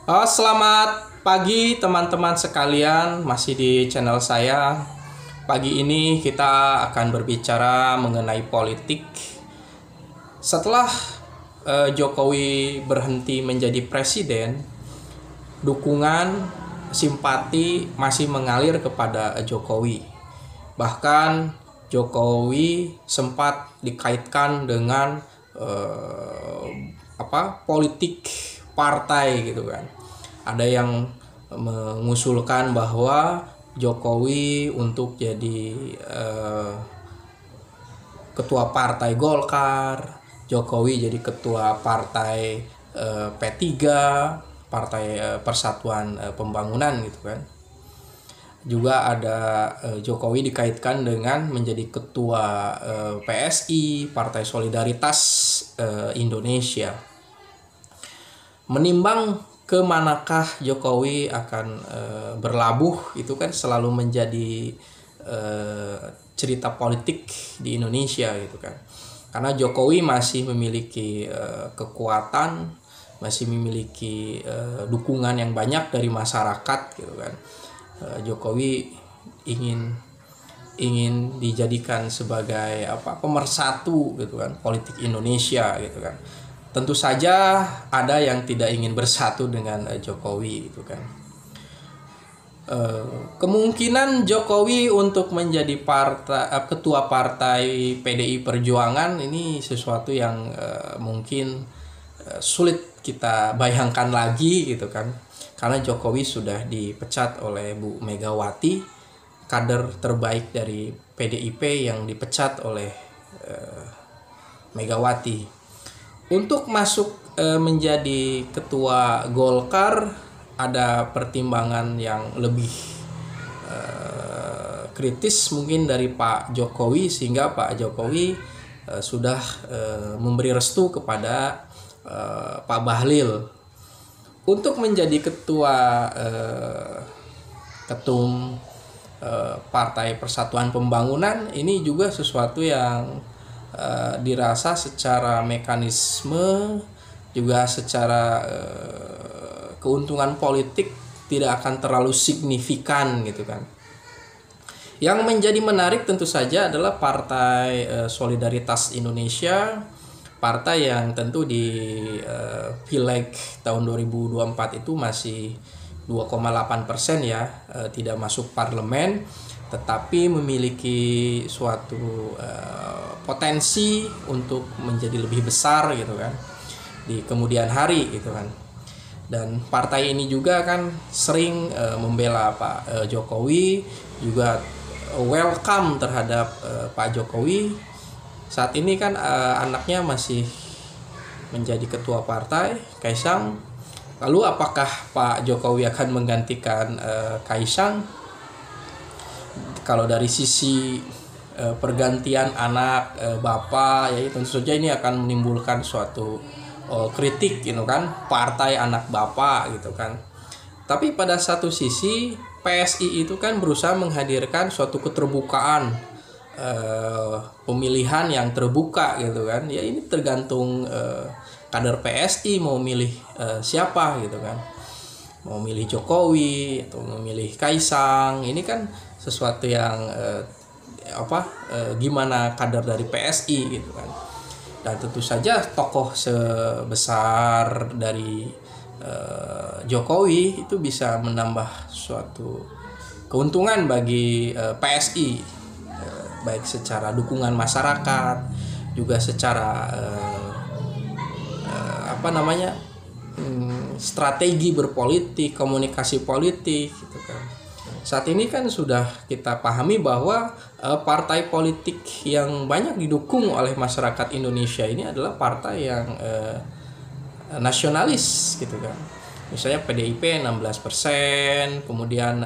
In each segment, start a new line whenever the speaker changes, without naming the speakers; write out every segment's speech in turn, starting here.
Selamat pagi teman-teman sekalian, masih di channel saya. Pagi ini kita akan berbicara mengenai politik. Setelah Jokowi berhenti menjadi presiden, dukungan simpati masih mengalir kepada Jokowi. Bahkan Jokowi sempat dikaitkan dengan politik partai gitu kan. Ada yang mengusulkan bahwa Jokowi untuk jadi ketua partai Golkar, Jokowi jadi ketua partai P3, Partai Persatuan Pembangunan gitu kan. Juga ada Jokowi dikaitkan dengan menjadi ketua PSI, Partai Solidaritas Indonesia. Menimbang ke manakah Jokowi akan berlabuh, itu kan selalu menjadi cerita politik di Indonesia gitu kan. Karena Jokowi masih memiliki kekuatan, masih memiliki dukungan yang banyak dari masyarakat gitu kan. Jokowi ingin dijadikan sebagai pemersatu gitu kan, politik Indonesia gitu kan. Tentu saja ada yang tidak ingin bersatu dengan Jokowi gitu kan. Kemungkinan Jokowi untuk menjadi ketua partai PDI Perjuangan ini sesuatu yang mungkin sulit kita bayangkan lagi gitu kan. Karena Jokowi sudah dipecat oleh Bu Megawati, kader terbaik dari PDIP yang dipecat oleh Megawati. Untuk masuk menjadi ketua Golkar ada pertimbangan yang lebih kritis mungkin dari Pak Jokowi, sehingga Pak Jokowi sudah memberi restu kepada Pak Bahlil untuk menjadi ketua ketum Partai Persatuan Pembangunan. Ini juga sesuatu yang dirasa secara mekanisme juga secara keuntungan politik tidak akan terlalu signifikan gitu kan. Yang menjadi menarik tentu saja adalah Partai Solidaritas Indonesia, partai yang tentu di Pileg tahun 2024 itu masih 2,8% ya, tidak masuk parlemen, tetapi memiliki suatu potensi untuk menjadi lebih besar gitu kan di kemudian hari gitu kan. Dan partai ini juga kan sering membela Pak Jokowi, juga welcome terhadap Pak Jokowi. Saat ini kan anaknya masih menjadi ketua partai, Kaisang. Lalu apakah Pak Jokowi akan menggantikan Kaisang? Kalau dari sisi pergantian anak bapak, ya tentu saja ini akan menimbulkan suatu kritik gitu kan, partai anak bapak gitu kan. Tapi pada satu sisi PSI itu kan berusaha menghadirkan suatu keterbukaan, pemilihan yang terbuka gitu kan. Ya ini tergantung kader PSI mau milih siapa gitu kan, mau milih Jokowi atau memilih Kaisang. Ini kan sesuatu yang gimana kader dari PSI gitu kan. Dan tentu saja tokoh sebesar dari Jokowi itu bisa menambah suatu keuntungan bagi PSI, baik secara dukungan masyarakat, juga secara strategi berpolitik, komunikasi politik gitu kan. Saat ini kan sudah kita pahami bahwa partai politik yang banyak didukung oleh masyarakat Indonesia ini adalah partai yang nasionalis gitu kan. Misalnya PDIP 16%, kemudian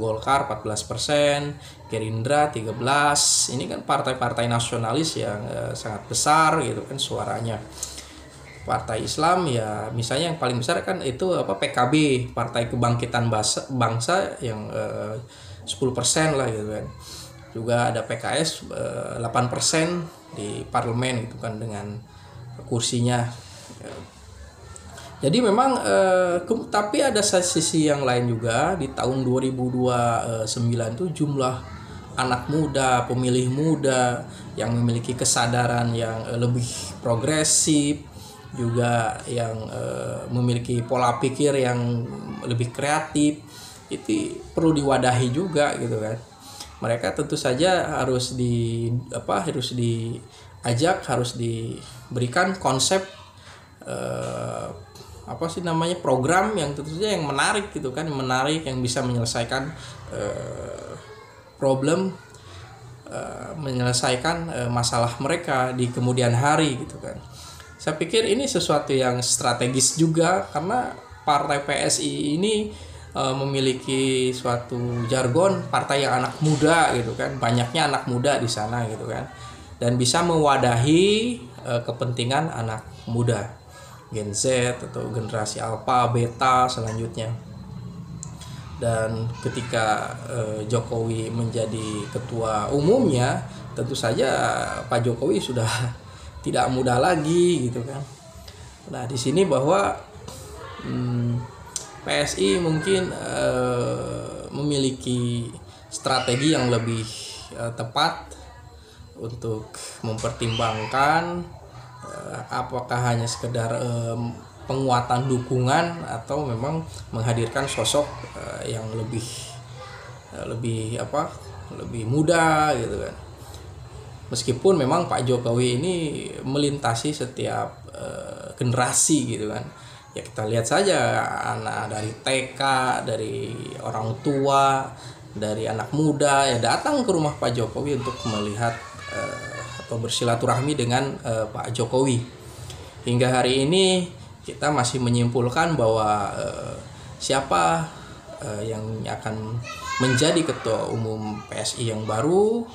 Golkar 14%, Gerindra 13%. Ini kan partai-partai nasionalis yang sangat besar gitu kan suaranya. Partai Islam ya misalnya yang paling besar kan itu PKB, Partai Kebangkitan Bangsa yang 10% lah gitu kan. Juga ada PKS 8% di parlemen gitu kan dengan kursinya. Jadi memang tapi ada sisi yang lain juga. Di tahun 2029 tuh jumlah anak muda, pemilih muda yang memiliki kesadaran yang lebih progresif, juga yang memiliki pola pikir yang lebih kreatif, itu perlu diwadahi juga gitu kan. Mereka tentu saja harus diajak, harus diberikan konsep program yang tentu saja yang menarik gitu kan, yang bisa menyelesaikan problem, menyelesaikan masalah mereka di kemudian hari gitu kan. Saya pikir ini sesuatu yang strategis juga, karena partai PSI ini memiliki suatu jargon partai yang anak muda gitu kan, banyaknya anak muda di sana gitu kan, dan bisa mewadahi kepentingan anak muda, Gen Z atau generasi Alpha, Beta selanjutnya. Dan ketika Jokowi menjadi ketua umumnya, tentu saja Pak Jokowi sudah tidak muda lagi gitu kan. Nah, di sini bahwa PSI mungkin memiliki strategi yang lebih tepat untuk mempertimbangkan apakah hanya sekedar penguatan dukungan atau memang menghadirkan sosok yang lebih muda gitu kan. Meskipun memang Pak Jokowi ini melintasi setiap generasi gitu kan. Ya kita lihat saja, anak dari TK, dari orang tua, dari anak muda ya datang ke rumah Pak Jokowi untuk melihat atau bersilaturahmi dengan Pak Jokowi. Hingga hari ini kita masih menyimpulkan bahwa siapa yang akan menjadi ketua umum PSI yang baru.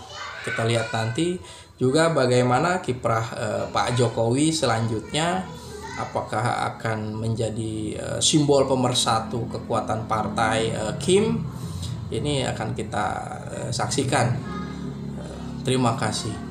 Kita lihat nanti juga bagaimana kiprah Pak Jokowi selanjutnya, apakah akan menjadi simbol pemersatu kekuatan partai Kim. Ini akan kita saksikan. Terima kasih.